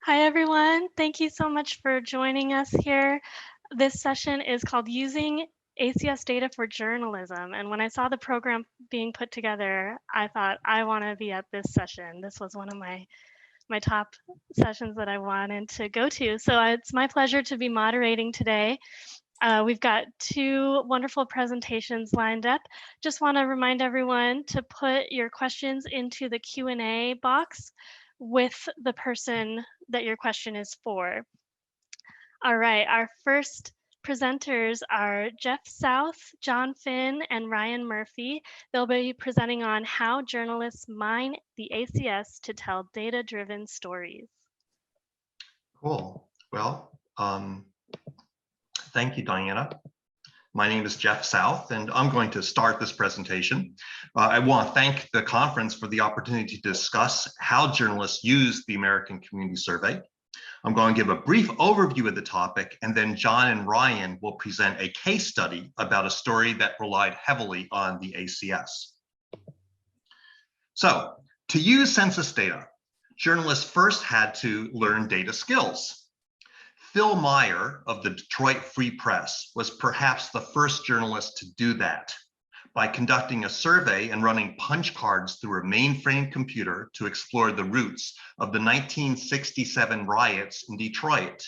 Hi, everyone. Thank you so much for joining us here. This session is called Using ACS Data for Journalism. And when I saw the program being put together, I thought, I want to be at this session. This was one of my top sessions that I wanted to go to. So it's my pleasure to be moderating today. We've got two wonderful presentations lined up. Just want to remind everyone to put your questions into the Q&A box with the person that your question is for. All right, our first presenters are Jeff South, John Finn, and Ryan Murphy. They'll be presenting on how journalists mine the ACS to tell data-driven stories. Cool. Well, thank you, Diana. My name is Jeff South, and I'm going to start this presentation. I want to thank the conference for the opportunity to discuss how journalists use the American Community Survey. I'm going to give a brief overview of the topic, and then John and Ryan will present a case study about a story that relied heavily on the ACS. So, to use census data, journalists first had to learn data skills. Phil Meyer of the Detroit Free Press was perhaps the first journalist to do that by conducting a survey and running punch cards through a mainframe computer to explore the roots of the 1967 riots in Detroit.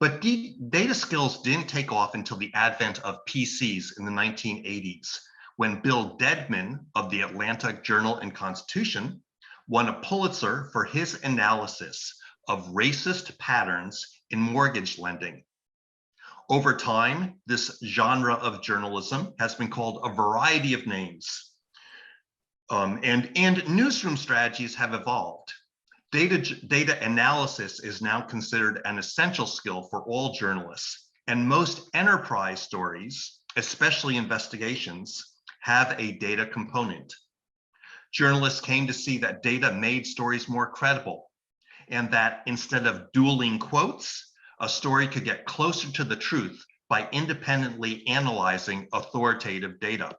But data skills didn't take off until the advent of PCs in the 1980s, when Bill Dedman of the Atlanta Journal and Constitution won a Pulitzer for his analysis of racist patterns in mortgage lending. Over time, this genre of journalism has been called a variety of names. And newsroom strategies have evolved. Data analysis is now considered an essential skill for all journalists, and most enterprise stories, especially investigations, have a data component. Journalists came to see that data made stories more credible, and that instead of dueling quotes, a story could get closer to the truth by independently analyzing authoritative data.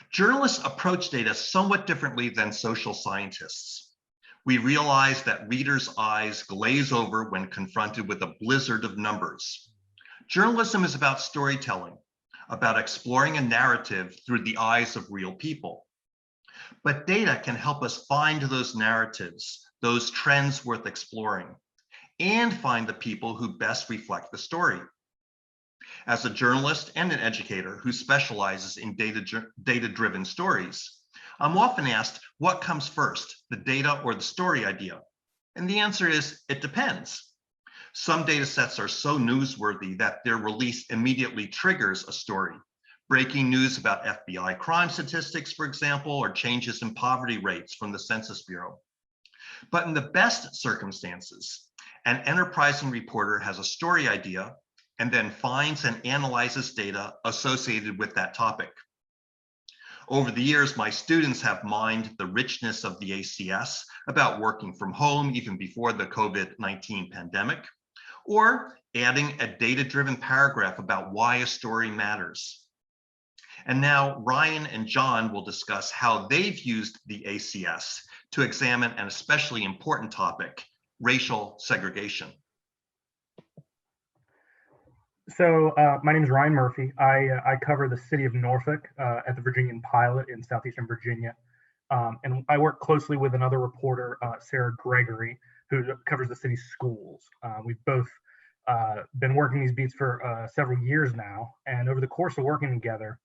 Journalists approach data somewhat differently than social scientists. We realize that readers' eyes glaze over when confronted with a blizzard of numbers. Journalism is about storytelling, about exploring a narrative through the eyes of real people. But data can help us find those narratives, those trends worth exploring, and find the people who best reflect the story. As a journalist and an educator who specializes in data-driven stories, I'm often asked, what comes first, the data or the story idea? And the answer is, it depends. Some data sets are so newsworthy that their release immediately triggers a story. Breaking news about FBI crime statistics, for example, or changes in poverty rates from the Census Bureau. But in the best circumstances, an enterprising reporter has a story idea and then finds and analyzes data associated with that topic. Over the years, my students have mined the richness of the ACS about working from home even before the COVID-19 pandemic, or adding a data-driven paragraph about why a story matters. And now Ryan and John will discuss how they've used the ACS to examine an especially important topic, racial segregation. So my name is Ryan Murphy. I cover the city of Norfolk at the Virginian Pilot in southeastern Virginia. And I work closely with another reporter, Sarah Gregory, who covers the city's schools. We've both been working these beats for several years now. And over the course of working together,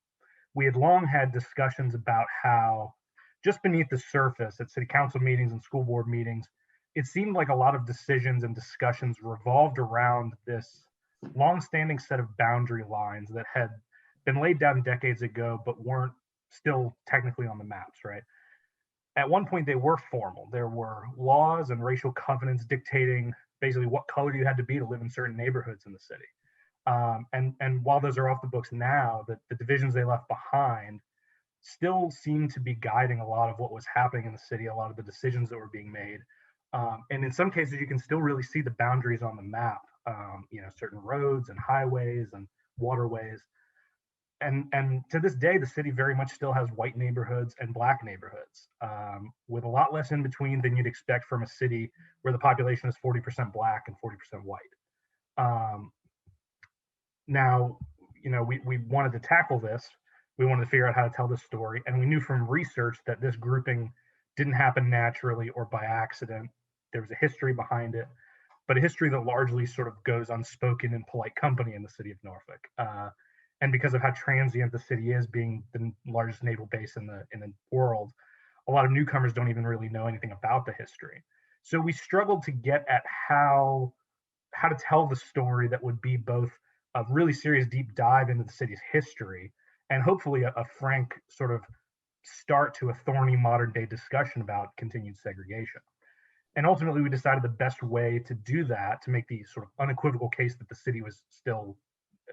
we had long had discussions about how just beneath the surface at city council meetings and school board meetings, it seemed like a lot of decisions and discussions revolved around this long-standing set of boundary lines that had been laid down decades ago, but weren't still technically on the maps, right? At one point, they were formal. There were laws and racial covenants dictating basically what color you had to be to live in certain neighborhoods in the city. And while those are off the books now, the divisions they left behind still seem to be guiding a lot of what was happening in the city, a lot of the decisions that were being made. And in some cases, you can still really see the boundaries on the map, certain roads and highways and waterways. and to this day, the city very much still has white neighborhoods and black neighborhoods, with a lot less in between than you'd expect from a city where the population is 40% black and 40% white. Now, we wanted to tackle this. We wanted to figure out how to tell this story, and we knew from research that this grouping didn't happen naturally or by accident. There was a history behind it, but a history that largely sort of goes unspoken in polite company in the city of Norfolk. And because of how transient the city is, being the largest naval base in the world, a lot of newcomers don't even really know anything about the history. So we struggled to get at how to tell the story that would be both a really serious deep dive into the city's history and hopefully a frank sort of start to a thorny modern day discussion about continued segregation. And ultimately, we decided the best way to do that, to make the sort of unequivocal case that the city was still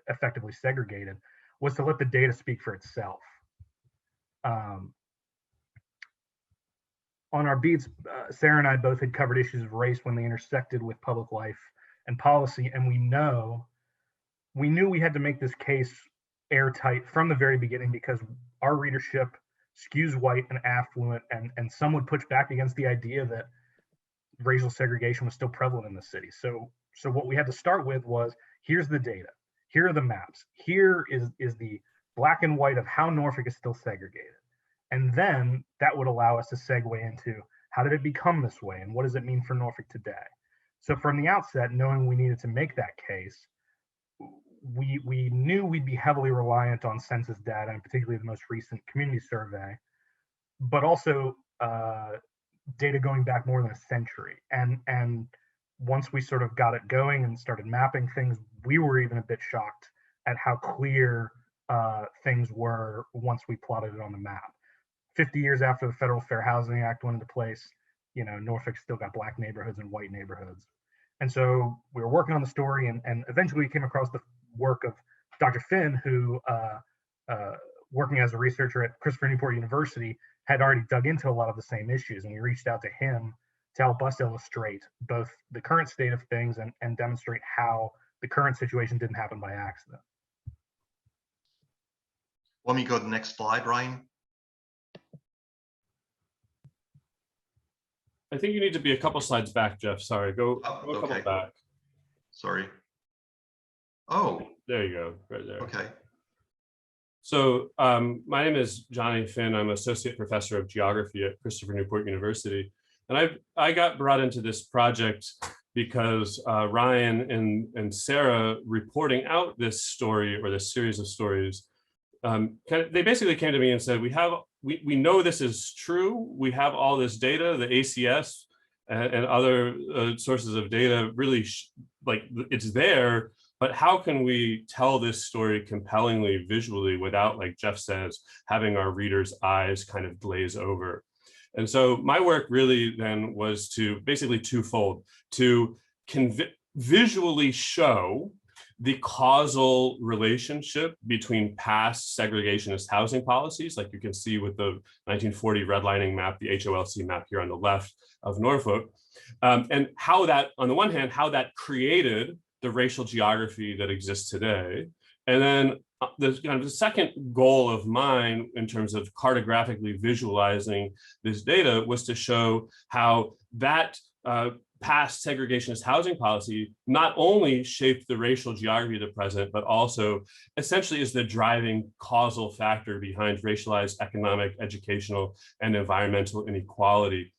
effectively segregated, was to let the data speak for itself. On our beats, Sarah and I both had covered issues of race when they intersected with public life and policy, and we knew we had to make this case airtight from the very beginning because our readership skews white and affluent, and some would push back against the idea that racial segregation was still prevalent in the city. So what we had to start with was, here's the data, here are the maps, here is the black and white of how Norfolk is still segregated. And then that would allow us to segue into how did it become this way and what does it mean for Norfolk today? So from the outset, knowing we needed to make that case, we knew we'd be heavily reliant on census data, and particularly the most recent community survey, but also data going back more than a century. And once we sort of got it going and started mapping things, we were even a bit shocked at how clear things were once we plotted it on the map. 50 years after the Federal Fair Housing Act went into place, Norfolk still got black neighborhoods and white neighborhoods. And so we were working on the story, and eventually we came across the work of Dr. Finn, who, working as a researcher at Christopher Newport University, had already dug into a lot of the same issues. And we reached out to him to help us illustrate both the current state of things and demonstrate how the current situation didn't happen by accident. Let me go to the next slide, Ryan. I think you need to be a couple slides back, Jeff. Sorry, go a couple back. Sorry. Oh, there you go, right there. Okay. So my name is Johnny Finn. I'm associate professor of geography at Christopher Newport University. And I got brought into this project because Ryan and Sarah reporting out this story, or this series of stories, they basically came to me and said, we know this is true. We have all this data, the ACS and other sources of data really it's there, but how can we tell this story compellingly visually without, like Jeff says, having our readers' eyes kind of glaze over? And so my work really then was to basically twofold, to visually show the causal relationship between past segregationist housing policies, like you can see with the 1940 redlining map, the HOLC map here on the left of Norfolk, and how that, on the one hand, how that created the racial geography that exists today. And then the second goal of mine in terms of cartographically visualizing this data was to show how that past segregationist housing policy not only shaped the racial geography of the present, but also essentially is the driving causal factor behind racialized economic, educational, and environmental inequality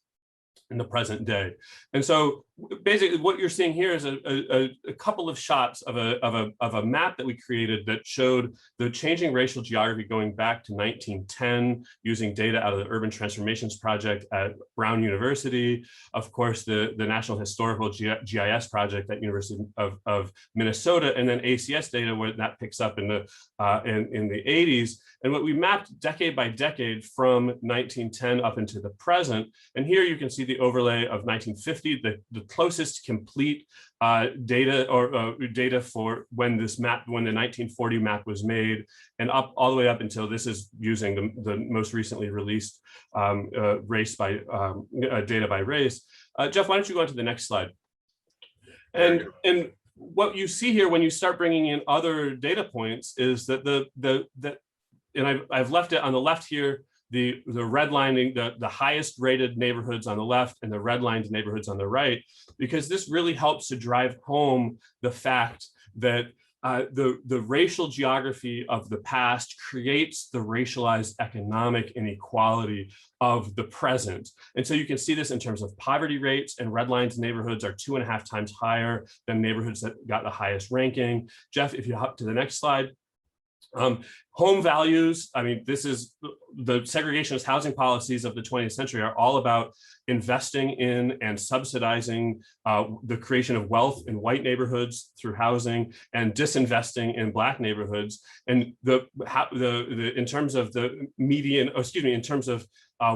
in the present day. And so basically what you're seeing here is a couple of shots of a map that we created that showed the changing racial geography going back to 1910 using data out of the Urban Transformations Project at Brown University, of course, the National Historical GIS Project at University of Minnesota, and then ACS data where that picks up in the 80s. And what we mapped decade by decade from 1910 up into the present. And here you can see the overlay of 1950, the closest complete data for when the 1940 map was made, and up all the way up until this is using the most recently released race by data by race. Jeff, why don't you go on to the next slide? And what you see here when you start bringing in other data points is that and I've left it on the left here, the redlining, the highest rated neighborhoods on the left and the redlined neighborhoods on the right, because this really helps to drive home the fact that the racial geography of the past creates the racialized economic inequality of the present. And so you can see this in terms of poverty rates, and redlined neighborhoods are 2.5 times higher than neighborhoods that got the highest ranking. Jeff, if you hop to the next slide. Home values, I mean, this is the segregationist housing policies of the 20th century are all about investing in and subsidizing the creation of wealth in white neighborhoods through housing and disinvesting in Black neighborhoods. And in terms of the median, in terms of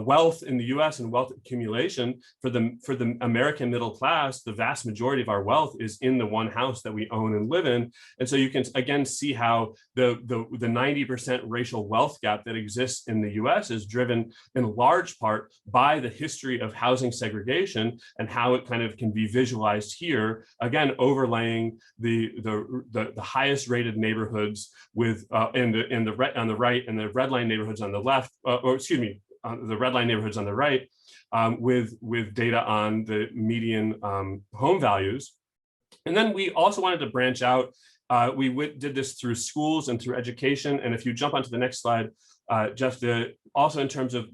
wealth in the US and wealth accumulation for the American middle class, the vast majority of our wealth is in the one house that we own and live in. And so you can again see how the 90% racial wealth gap that exists in the US is driven in large part by the history of housing segregation and how it kind of can be visualized here, again overlaying the highest rated neighborhoods with on the right and the red line neighborhoods on the left, the red line neighborhoods on the right, with data on the median home values. And then we also wanted to branch out. We did this through schools and through education. And if you jump onto the next slide, Jeff, also in terms of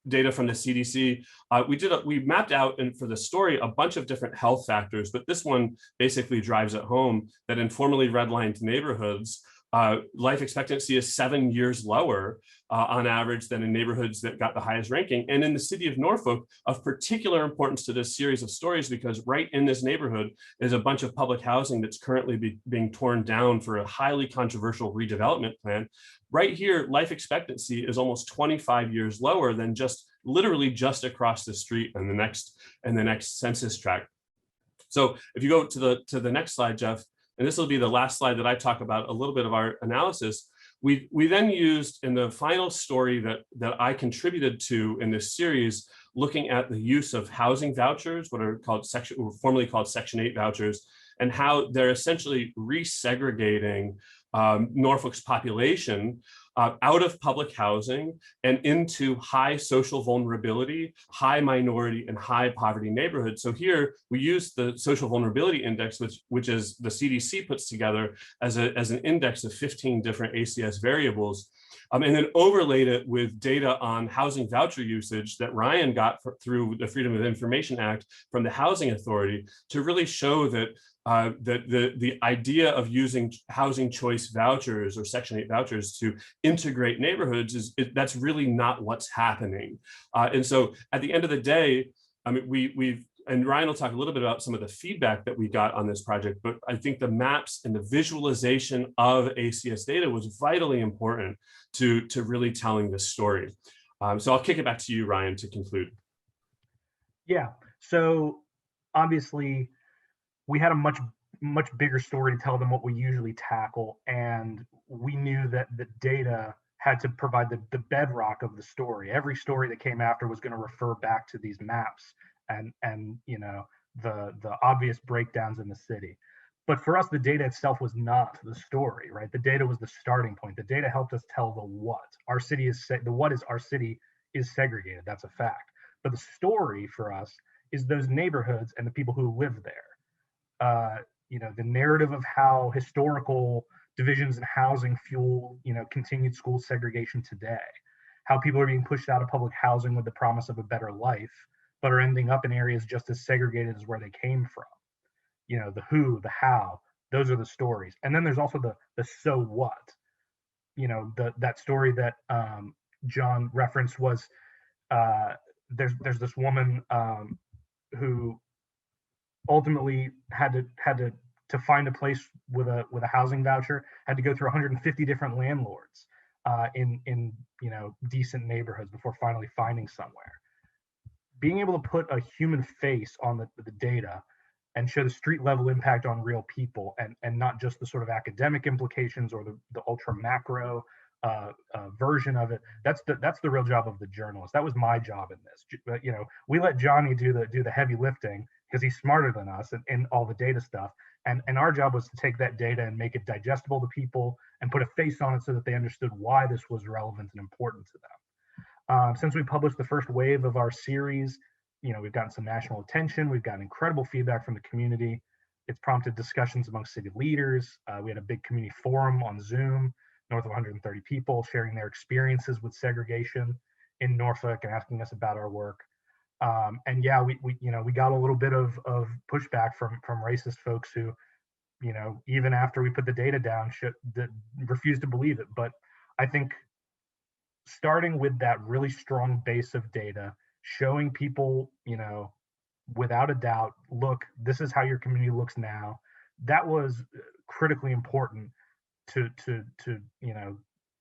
data from the CDC, we mapped out, and for the story, a bunch of different health factors, but this one basically drives it home that in formerly redlined neighborhoods, life expectancy is 7 years lower on average than in neighborhoods that got the highest ranking. And in the city of Norfolk, of particular importance to this series of stories, because right in this neighborhood is a bunch of public housing that's currently being torn down for a highly controversial redevelopment plan. Right here, life expectancy is almost 25 years lower than literally just across the street in the next census tract. So if you go to the next slide, Jeff, and this will be the last slide that I talk about a little bit of our analysis. We then used in the final story that I contributed to in this series, looking at the use of housing vouchers, what are formerly called Section 8 vouchers, and how they're essentially resegregating Norfolk's population out of public housing and into high social vulnerability, high minority, and high poverty neighborhoods. So here we use the social vulnerability index, which is the CDC puts together as an index of 15 different ACS variables, and then overlaid it with data on housing voucher usage that Ryan got through the Freedom of Information Act from the Housing Authority to really show that the idea of using housing choice vouchers or Section 8 vouchers to integrate neighborhoods that's really not what's happening. And so at the end of the day, I mean, and Ryan will talk a little bit about some of the feedback that we got on this project, but I think the maps and the visualization of ACS data was vitally important to really telling this story. So I'll kick it back to you, Ryan, to conclude. Yeah, so obviously, we had a much bigger story to tell than what we usually tackle, and we knew that the data had to provide the bedrock of the story. Every story that came after was going to refer back to these maps and you know the obvious breakdowns in the city. But for us, the data itself was not the story, right? The data was the starting point. The data helped us tell the what. Our city is our city is segregated. That's a fact. But the story for us is those neighborhoods and the people who live there. You know, the narrative of how historical divisions in housing fuel, you know, continued school segregation today, how people are being pushed out of public housing with the promise of a better life, but are ending up in areas just as segregated as where they came from. You know, the who, the how, those are the stories. And then there's also the so what. You know, that story that John referenced was there's this woman who ultimately had to find a place with a housing voucher, had to go through 150 different landlords in you know decent neighborhoods before finally finding somewhere. Being able to put a human face on the data and show the street level impact on real people and not just the sort of academic implications or the ultra macro version of it. That's the real job of the journalist. That was my job in this. But we let Johnny do the heavy lifting because he's smarter than us and all the data stuff. And our job was to take that data and make it digestible to people and put a face on it so that they understood why this was relevant and important to them. Since we published the first wave of our series, we've gotten some national attention. We've gotten incredible feedback from the community. It's prompted discussions among city leaders. We had a big community forum on Zoom, north of 130 people sharing their experiences with segregation in Norfolk and asking us about our work. And yeah, we got a little bit of pushback from racist folks who, even after we put the data down, refused to believe it. But I think starting with that really strong base of data, showing people, without a doubt, look, this is how your community looks now. That was critically important to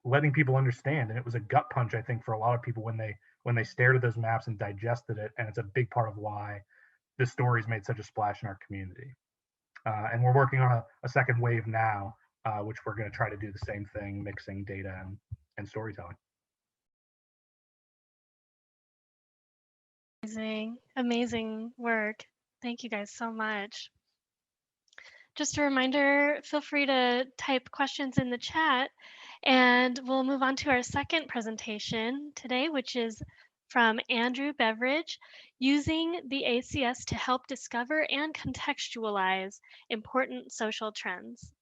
letting people understand. And it was a gut punch, I think, for a lot of people when they stared at those maps and digested it. And it's a big part of why this story's made such a splash in our community. And we're working on a second wave now, which we're going to try to do the same thing, mixing data and storytelling. Amazing work. Thank you guys so much. Just a reminder, feel free to type questions in the chat, and we'll move on to our second presentation today, which is from Andrew Beveridge, using the ACS to help discover and contextualize important social trends.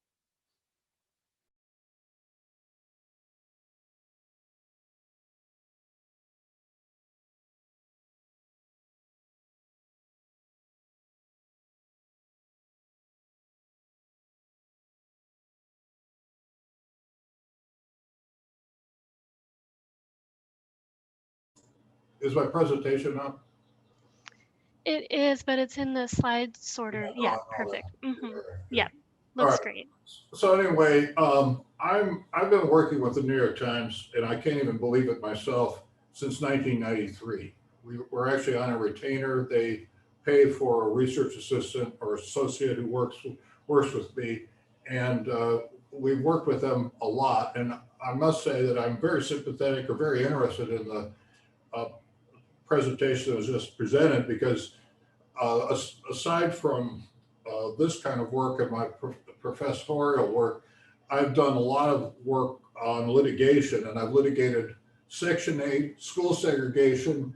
Is my presentation up? It is, but it's in the slide sorter. Yeah, perfect. Yeah, looks great. So anyway, I've been working with the New York Times, and I can't even believe it myself, since 1993. We're actually on a retainer. They pay for a research assistant or associate who works with me, and we've worked with them a lot. And I must say that I'm very sympathetic or very interested in the presentation that was just presented, because aside from this kind of work and my professorial work, I've done a lot of work on litigation, and I've litigated Section 8, school segregation,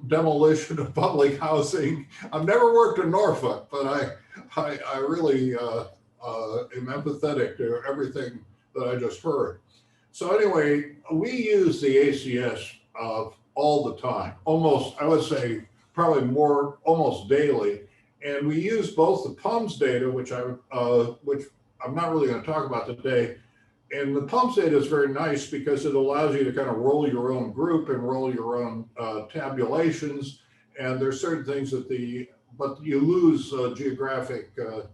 demolition of public housing. I've never worked in Norfolk, but I really am empathetic to everything that I just heard. So anyway, we use the ACS all the time, almost, I would say, probably more, almost daily. And we use both the PUMS data, which I'm not really going to talk about today. And the PUMS data is very nice because it allows you to kind of roll your own group and roll your own tabulations. And there's certain things but you lose geographic, the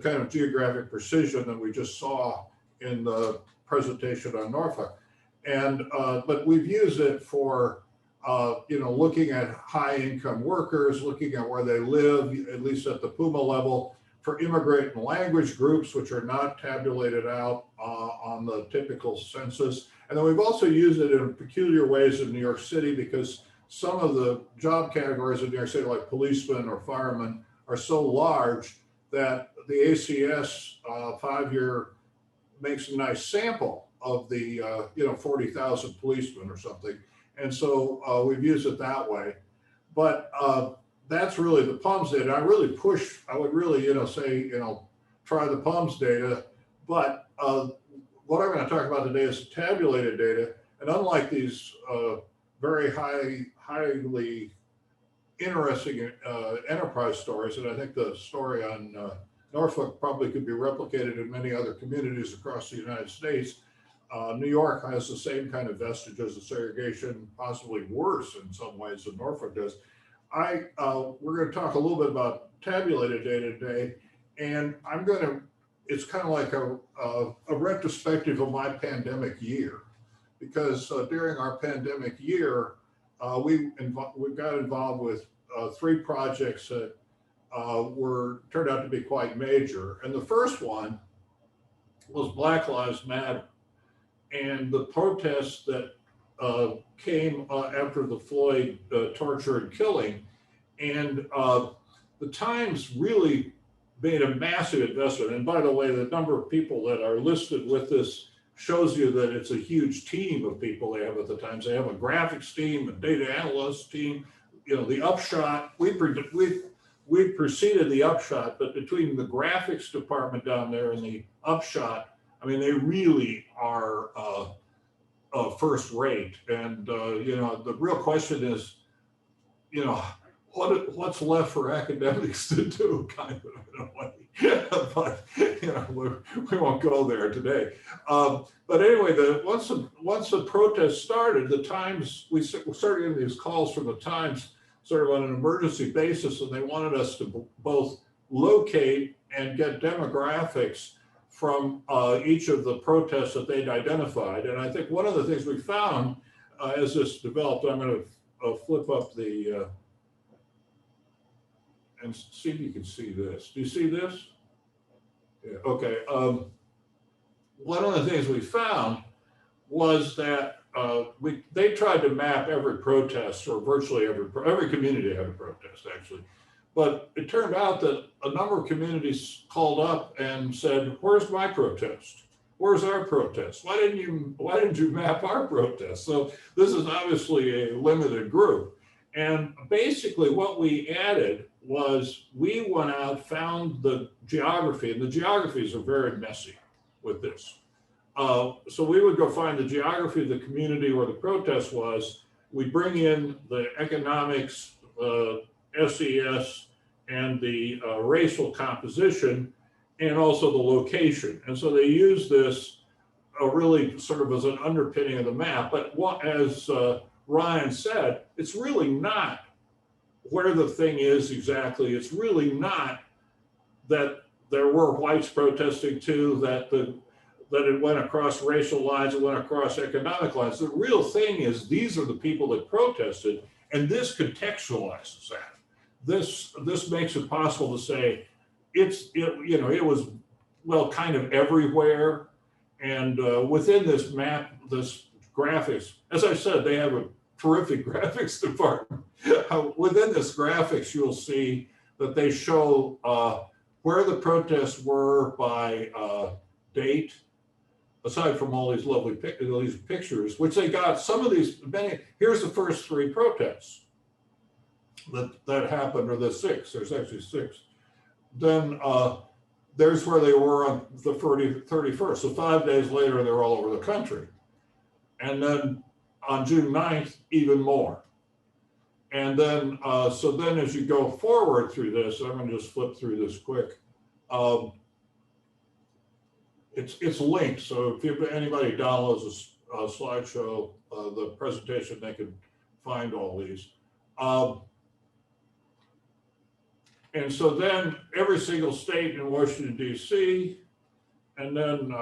kind of geographic precision that we just saw in the presentation on Norfolk. And but we've used it for looking at high income workers, looking at where they live, at least at the PUMA level, for immigrant and language groups, which are not tabulated out on the typical census. And then we've also used it in peculiar ways in New York City, because some of the job categories in New York City, like policemen or firemen, are so large that the ACS 5-year makes a nice sample of the 40,000 policemen or something. And so we've used it that way. But that's really the PUMS data. I would really, say, try the PUMS data. But what I'm going to talk about today is tabulated data. And unlike these very highly interesting enterprise stories, and I think the story on Norfolk probably could be replicated in many other communities across the United States, New York has the same kind of vestiges of segregation, possibly worse in some ways than Norfolk does. We're going to talk a little bit about tabulated data today, and it's kind of like a retrospective of my pandemic year, because during our pandemic year, we got involved with 3 projects that turned out to be quite major. And the first one was Black Lives Matter. and the protests that came after the Floyd torture and killing. And the Times really made a massive investment. And by the way, the number of people that are listed with this shows you that it's a huge team of people they have at the Times. They have a graphics team, a data analyst team, you know, the Upshot. We preceded the Upshot, but between the graphics department down there and the Upshot, I mean, they really are first rate. And, you know, the real question is, you know, what's left for academics to do, kind of in a way. But you know, we won't go there today. But anyway, once the protest started, the Times, we started getting these calls from the Times sort of on an emergency basis, and they wanted us to both locate and get demographics from each of the protests that they'd identified. And I think one of the things we found as this developed, I'm going to flip up the and see if you can see this. Do you see this? Yeah, okay. One of the things we found was that they tried to map every protest, or virtually every community had a protest actually. But it turned out that a number of communities called up and said, "Where's my protest? Where's our protest? Why didn't you map our protest?" So this is obviously a limited group. And basically what we added was we went out, found the geography, and the geographies are very messy with this. So we would go find the geography of the community where the protest was. We bring in the economics, SES, and the racial composition, and also the location. And so they use this really sort of as an underpinning of the map. But as Ryan said, it's really not where the thing is exactly. It's really not that there were whites protesting too, that it went across racial lines, it went across economic lines. The real thing is these are the people that protested, and this contextualizes that. This makes it possible to say it was, well, kind of everywhere. And within this map, this graphics, as I said, they have a terrific graphics department. Within this graphics, you'll see that they show where the protests were by date, aside from all these lovely pictures, which they got. Some of these, here's the first 3 protests that happened, or the 6, there's actually 6. Then there's where they were on the 31st. So 5 days later, they're all over the country. And then on June 9th, even more. And then, so then as you go forward through this, I'm going to just flip through this quick. It's linked. So if anybody downloads a slideshow, the presentation, they can find all these. And so then every single state in Washington, D.C., and then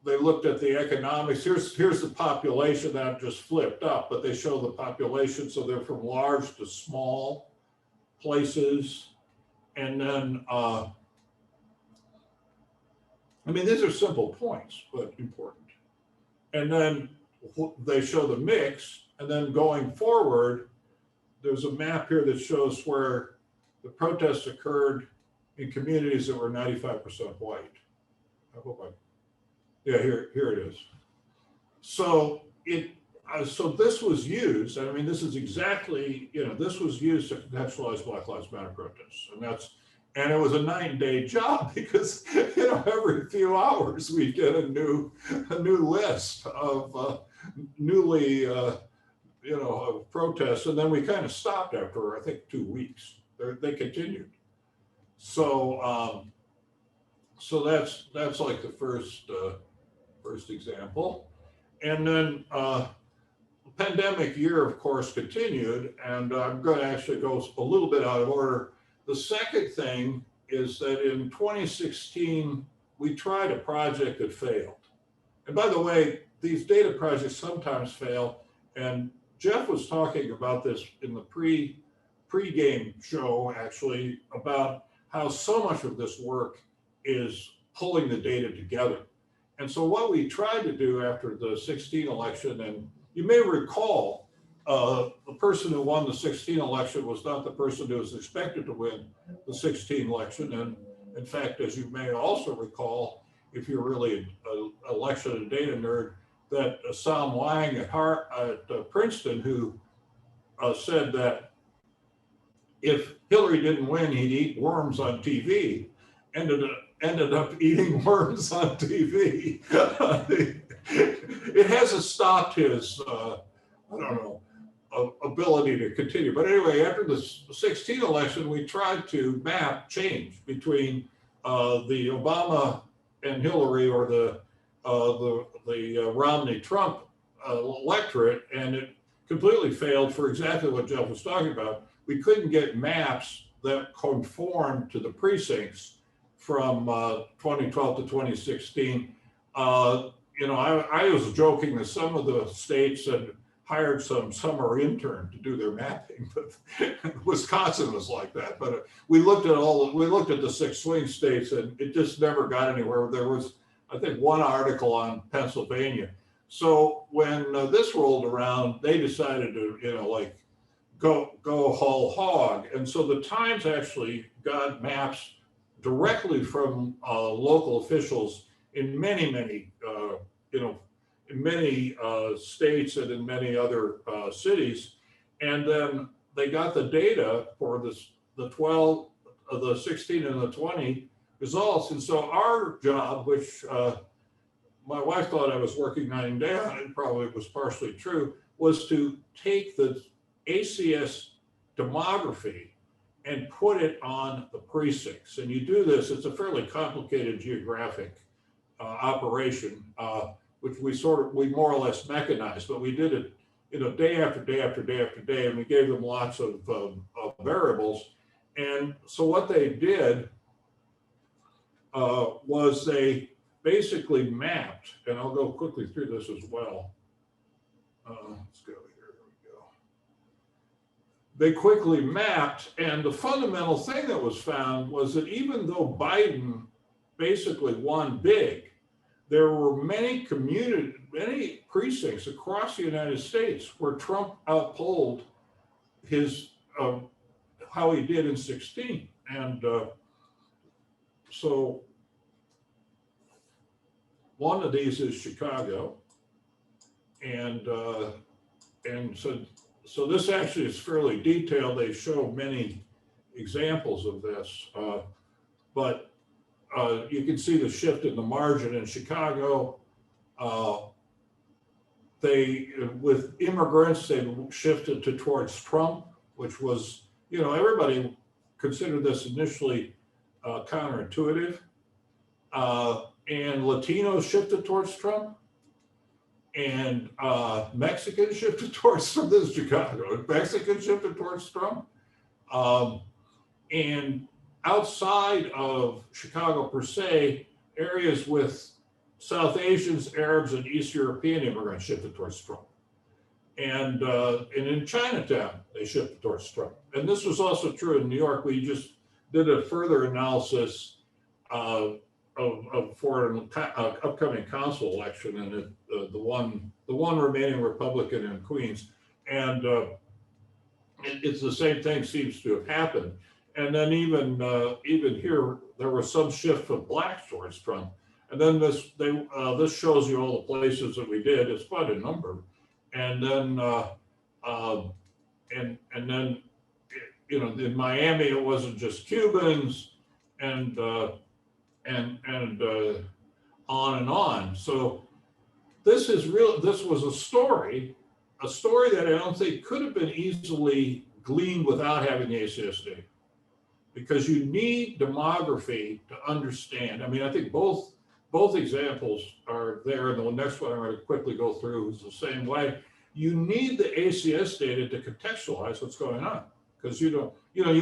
they looked at the economics. Here's the population that just flipped up, but they show the population. So they're from large to small places. And then, I mean, these are simple points, but important. And then they show the mix. And then going forward, there's a map here that shows where the protests occurred in communities that were 95% white. I hope yeah, here it is. So so this was used. I mean, this is exactly, this was used to contextualize Black Lives Matter protests, and it was a 9-day job because every few hours we get a new list of newly of protests, and then we kind of stopped after I think 2 weeks. They continued. So so that's like the first example. And then the pandemic year, of course, continued, and I'm going to actually go a little bit out of order. The second thing is that in 2016, we tried a project that failed. And by the way, these data projects sometimes fail, and Jeff was talking about this in the pre-game show, actually, about how so much of this work is pulling the data together. And so what we tried to do after the 16 election, and you may recall, the person who won the 16 election was not the person who was expected to win the 16 election. And in fact, as you may also recall, if you're really an election and data nerd, that Sam Wang at Princeton, who said that if Hillary didn't win, he'd eat worms on TV, ended up eating worms on TV. It hasn't stopped his, I don't know, ability to continue. But anyway, after the 16 election, we tried to map change between the Obama and Hillary, or the Romney-Trump electorate, and it completely failed for exactly what Jeff was talking about. We couldn't get maps that conformed to the precincts from 2012 to 2016. I was joking that some of the states had hired some summer intern to do their mapping, but Wisconsin was like that. But we looked at the 6 swing states, and it just never got anywhere. There was, I think, one article on Pennsylvania. So when this rolled around, they decided to, go whole hog. And so the Times actually got maps directly from local officials in many states and in many other cities. And then they got the data for the 12, the 16 and the 20 results. And so our job, which my wife thought I was working night and day on, it probably was partially true, was to take the ACS demography and put it on the precincts. And you do this, it's a fairly complicated geographic operation, which we more or less mechanized, but we did it, day after day after day after day, and we gave them lots of variables. And so what they did was they basically mapped, and I'll go quickly through this as well. Let's go here, we go. They quickly mapped, and the fundamental thing that was found was that even though Biden basically won big, there were many precincts across the United States where Trump outpolled his how he did in 16. And so one of these is Chicago, and so this actually is fairly detailed. They show many examples of this, but you can see the shift in the margin in Chicago. With immigrants, they shifted towards Trump, which was, everybody considered this initially counterintuitive. And Latinos shifted towards Trump, and Mexicans shifted towards Trump. This is Chicago. Mexicans shifted towards Trump. And outside of Chicago per se, areas with South Asians, Arabs, and East European immigrants shifted towards Trump. And in Chinatown, they shifted towards Trump. And this was also true in New York. We just did a further analysis for an upcoming council election, and the one remaining Republican in Queens, and it's the same thing seems to have happened. And then even here, there was some shift of blacks towards Trump. And then this shows you all the places that we did. It's quite a number. And then and then in Miami, it wasn't just Cubans, and on and on. So this is real. This was a story that I don't think could have been easily gleaned without having the ACS data, because you need demography to understand. I mean, I think both examples are there, and the next one I'm going to quickly go through is the same way. You need the ACS data to contextualize what's going on, because you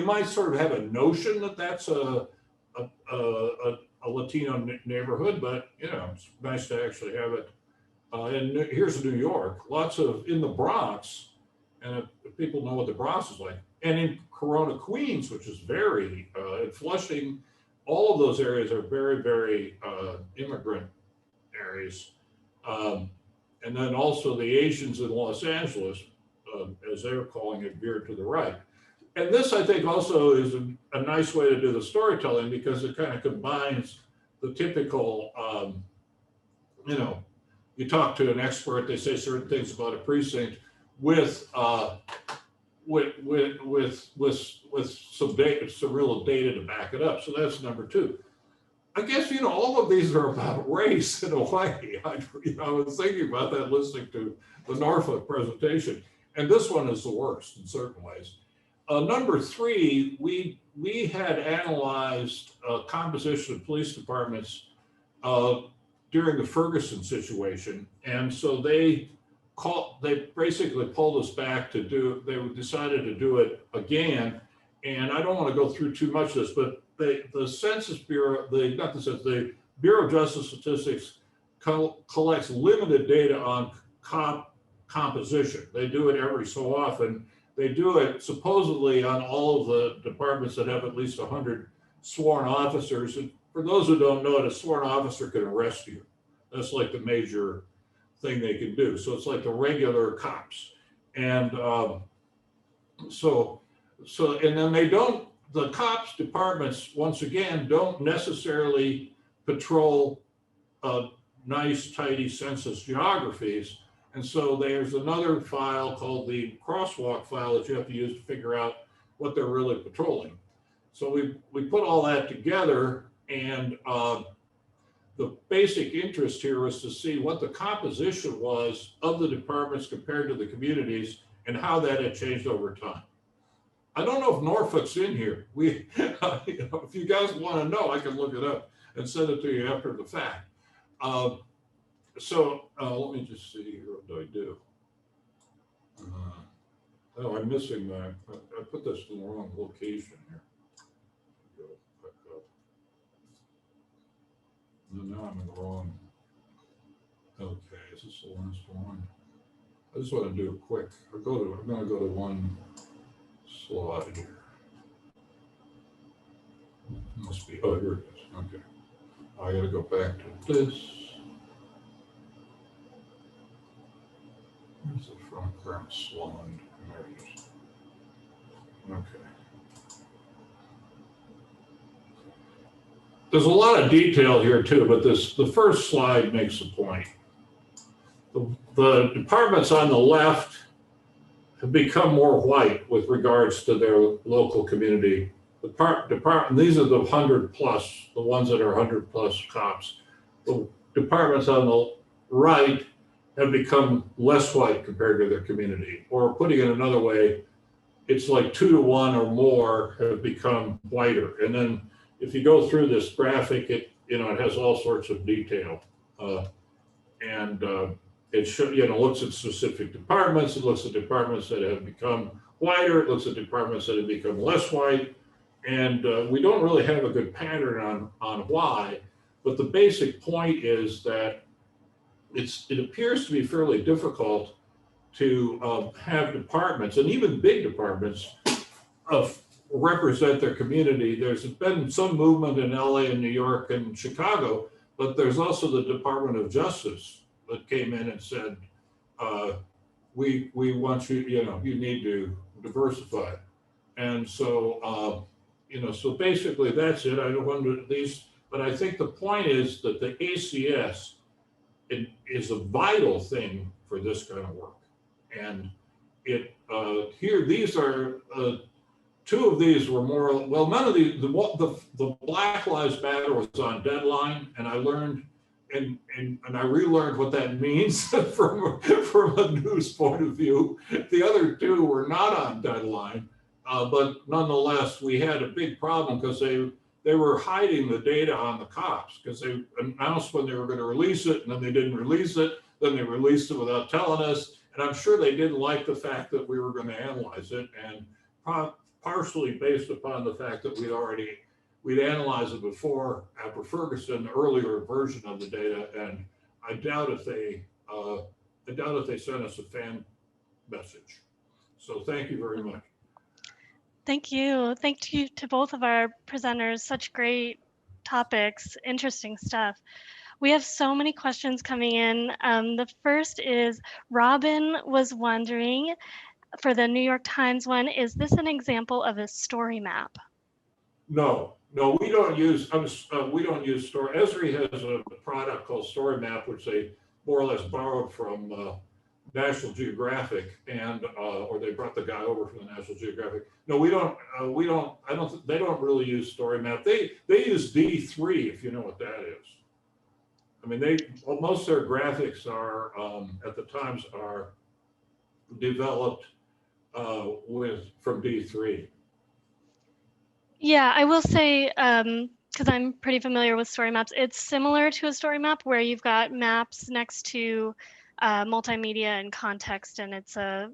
might sort of have a notion that that's a Latino neighborhood, but it's nice to actually have it. And here's New York, lots of in the Bronx, and people know what the Bronx is like, and in Corona, Queens, which is very, in Flushing, all of those areas are very, very immigrant areas. And then also the Asians in Los Angeles, as they're calling it, veered to the right. And this, I think, also is a nice way to do the storytelling, because it kind of combines the typical, you know, you talk to an expert, they say certain things about a precinct with some data, some real data to back it up. So that's number two. I guess, you know, all of these are about race in a way. I was thinking about that listening to the Norfolk presentation, and this one is the worst in certain ways. Number three, we had analyzed composition of police departments during the Ferguson situation, and so they basically pulled us back to they decided to do it again. And I don't want to go through too much of this, but the Census Bureau, the Bureau of Justice Statistics collects limited data on cop composition. They do it every so often. They do it supposedly on all of the departments that have at least 100 sworn officers. And for those who don't know it, a sworn officer can arrest you. That's like the major thing they can do. So it's like the regular cops. And and then the cops departments, once again, don't necessarily patrol nice, tidy census geographies. And so there's another file called the crosswalk file that you have to use to figure out what they're really patrolling. So we put all that together, and the basic interest here was to see what the composition was of the departments compared to the communities and how that had changed over time. I don't know if Norfolk's in here. If you guys want to know, I can look it up and send it to you after the fact. Let me just see here. What do I do? Oh, I'm missing that. I put this in the wrong location here. Go back up. No, now I'm in the wrong. Okay, is this the last one? I just want to do it quick. I'm going to go to one slide here. Must be, oh, here it is. Okay. I got to go back to this. Where's the front current slide? There it is. Okay. There's a lot of detail here too, but the first slide makes the point. The departments on the left have become more white with regards to their local community. These are the 100 plus, the ones that are 100 plus cops. The departments on the right have become less white compared to their community. Or putting it another way, it's like 2 to 1 or more have become whiter. And then if you go through this graphic, it has all sorts of detail. It looks at specific departments. It looks at departments that have become whiter. It looks at departments that have become less white. And we don't really have a good pattern on why, but the basic point is that it appears to be fairly difficult to have departments, and even big departments, represent their community. There's been some movement in LA and New York and Chicago, but there's also the Department of Justice that came in and said, we want you, you need to diversify. And so, so basically that's it. I don't want to these, but I think the point is that the ACS is a vital thing for this kind of work. And here, these are, 2 of these were more, well, none of these, the Black Lives Matter was on deadline, and I learned, and I relearned what that means from a news point of view. The other 2 were not on deadline, but nonetheless, we had a big problem because they were hiding the data on the cops, because they announced when they were going to release it, and then they didn't release it. Then they released it without telling us. And I'm sure they didn't like the fact that we were going to analyze it, and partially based upon the fact that we'd analyzed it before after Ferguson, the earlier version of the data. And I doubt if they sent us a fan message. So thank you very much. Thank you. Thank you to both of our presenters. Such great topics, interesting stuff. We have so many questions coming in. The first is Robin was wondering for the New York Times one, is this an example of a story map? No, no, we don't use story. Esri has a product called Story Map, which they more or less borrowed from National Geographic, and or they brought the guy over from the National Geographic. No, we don't. They don't really use Story Map. They use D3, if you know what that is. I mean, most of their graphics are at the Times are developed from D3. Yeah, I will say, because I'm pretty familiar with story maps, it's similar to a story map where you've got maps next to multimedia and context, and it's a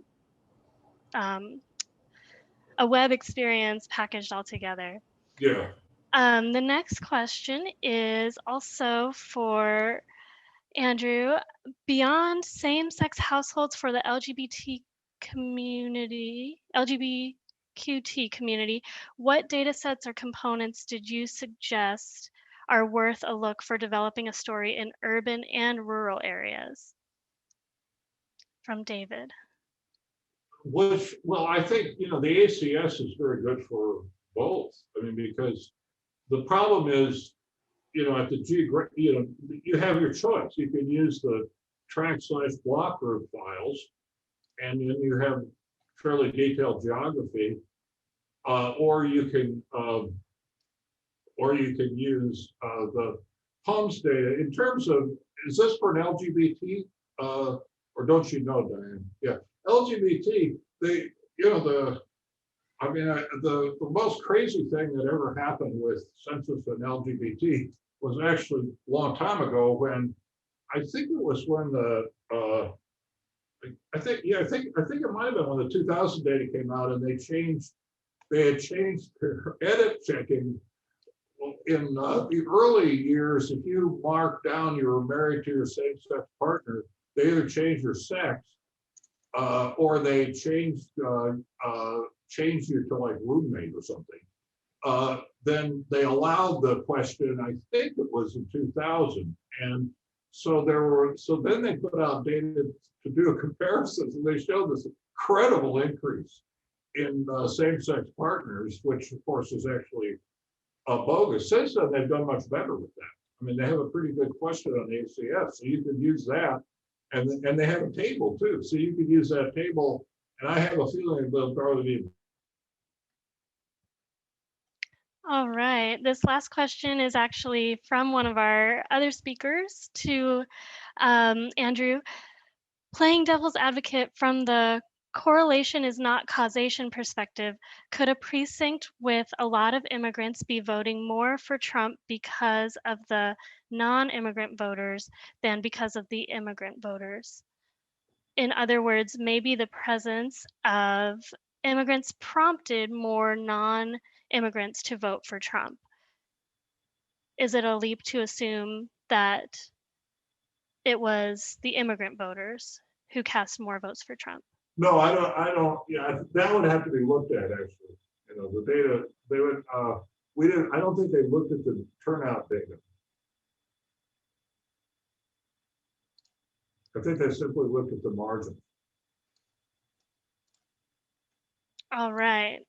web experience packaged all together. Yeah. The next question is also for Andrew. Beyond same-sex households for the LGBT community, LGBTQT community, what data sets or components did you suggest are worth a look for developing a story in urban and rural areas? From David. Well, I think, the ACS is very good for both. I mean, because the problem is, at the you have your choice. You can use the track/block group files, and then you have fairly detailed geography, or you can use the PUMS data. In terms of, is this for an LGBT, or don't you know, Diane? Yeah, LGBT. The most crazy thing that ever happened with census and LGBT was actually a long time ago when I think it was when I think it might have been when the 2000 data came out, and they had changed their edit checking. In the early years, if you marked down you were married to your same-sex partner, they either changed your sex or they changed you to like roommate or something. Then they allowed the question, I think it was in 2000. And so then they put out data to do a comparison, and they showed this incredible increase in same-sex partners, which of course is actually bogus. Since then, they've done much better with that. I mean, they have a pretty good question on ACS, so you can use that, and they have a table too, so you can use that table. And I have a feeling they'll probably be. All right, this last question is actually from one of our other speakers to Andrew. Playing devil's advocate from the correlation is not causation perspective, could a precinct with a lot of immigrants be voting more for Trump because of the non-immigrant voters than because of the immigrant voters? In other words, maybe the presence of immigrants prompted more non-immigrants to vote for Trump. Is it a leap to assume that it was the immigrant voters who cast more votes for Trump? No, I don't. Yeah, that would have to be looked at actually. The data they would. We didn't. I don't think they looked at the turnout data. I think they simply looked at the margin. All right.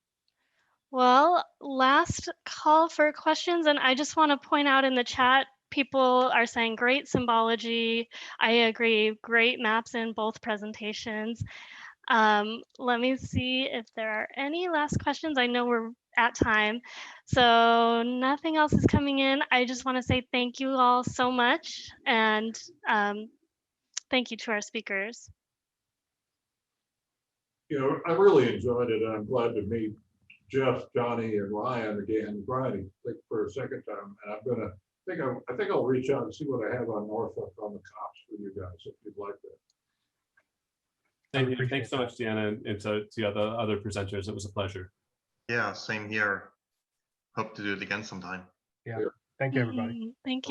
Well, last call for questions, and I just want to point out in the chat, people are saying great symbology. I agree, great maps in both presentations. Let me see if there are any last questions. I know we're at time, so nothing else is coming in. I just want to say thank you all so much, and thank you to our speakers. I really enjoyed it, and I'm glad to meet Jeff, Johnny, and Ryan again. Brian, for a second time, and I think I'll reach out and see what I have on Norfolk on the cops for you guys if you'd like that. Thank you. Thanks so much, Deanna, and to the other presenters. It was a pleasure. Yeah, same here. Hope to do it again sometime. Yeah. Thank you, everybody. Thank you.